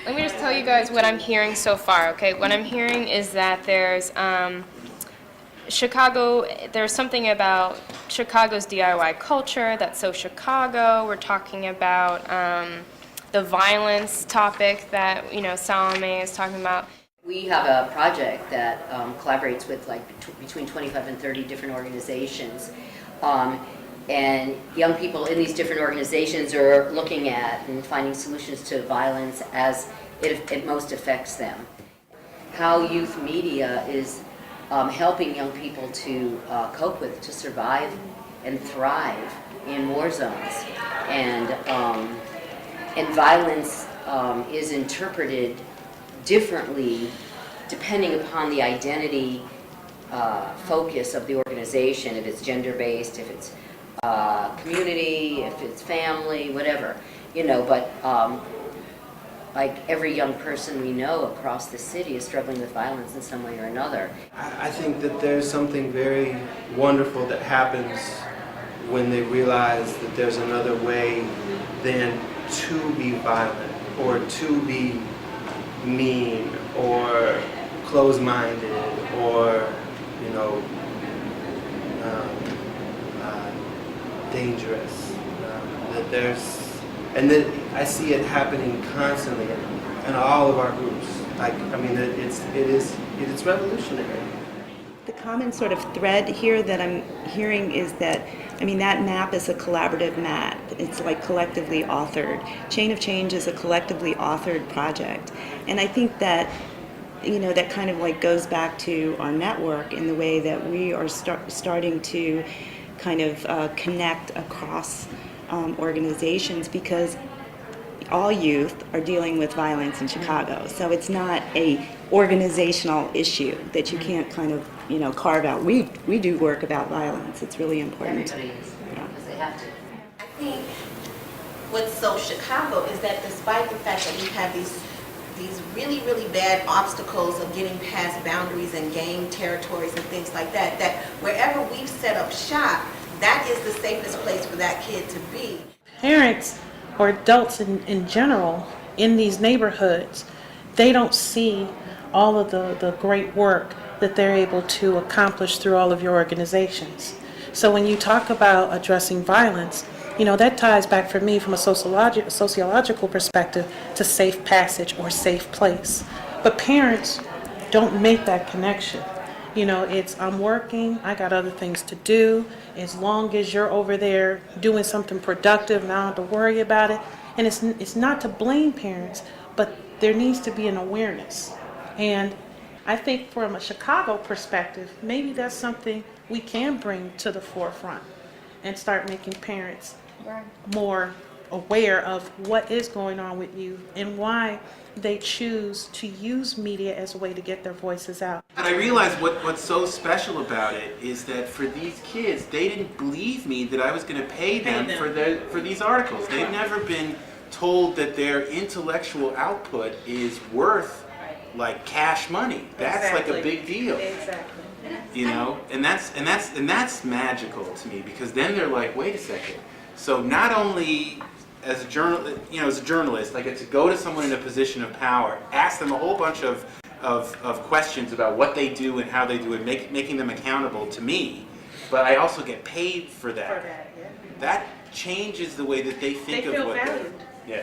Let me just tell you guys what I'm hearing so far, okay? What I'm hearing is that there's Chicago, there's something about Chicago's DIY culture that's so Chicago. We're talking about the violence topic that, Salome is talking about. We have a project that collaborates with between 25 and 30 different organizations. And young people in these different organizations are looking at and finding solutions to violence as it most affects them. How youth media is helping young people to cope with, to survive and thrive in war zones. And violence is interpreted differently depending upon the identity focus of the organization, if it's gender-based, if it's community, if it's family, whatever, but like every young person we know across the city is struggling with violence in some way or another. I think that there's something very wonderful that happens when they realize that there's another way than to be violent or to be mean or closed-minded or dangerous. That there's, and that I see it happening constantly in all of our groups. It's revolutionary. The common sort of thread here that I'm hearing is that, that map is a collaborative map. It's like collectively authored. Chain of Change is a collectively authored project. And I think that, that kind of like goes back to our network in the way that we are starting to kind of connect across organizations, because all youth are dealing with violence in Chicago. So it's not a organizational issue that you can't kind of, carve out. We do work about violence. It's really important. Everybody is, because they have to. I think what's so Chicago is that despite the fact that we have these really, really bad obstacles of getting past boundaries and gang territories and things like that, that wherever we've set up shop, that is the safest place for that kid to be. Parents or adults in general in these neighborhoods, they don't see all of the great work that they're able to accomplish through all of your organizations. So when you talk about addressing violence, that ties back for me from a sociological perspective to safe passage or safe place. But parents don't make that connection. It's I'm working, I got other things to do. As long as you're over there doing something productive, and I don't have to worry about it. And it's not to blame parents, but there needs to be an awareness. And I think from a Chicago perspective, maybe that's something we can bring to the forefront and start making parents more aware of what is going on with you and why they choose to use media as a way to get their voices out. And I realized what's so special about it is that for these kids, they didn't believe me that I was going to pay them for these articles. They've never been told that their intellectual output is worth like cash money. That's like a big deal. Exactly. And that's magical to me, because then they're like, wait a second. So not only as a journalist, I get to go to someone in a position of power, ask them a whole bunch of questions about what they do and how they do it, making them accountable to me, but I also get paid for that. That changes the way that they think of what they're... Yeah.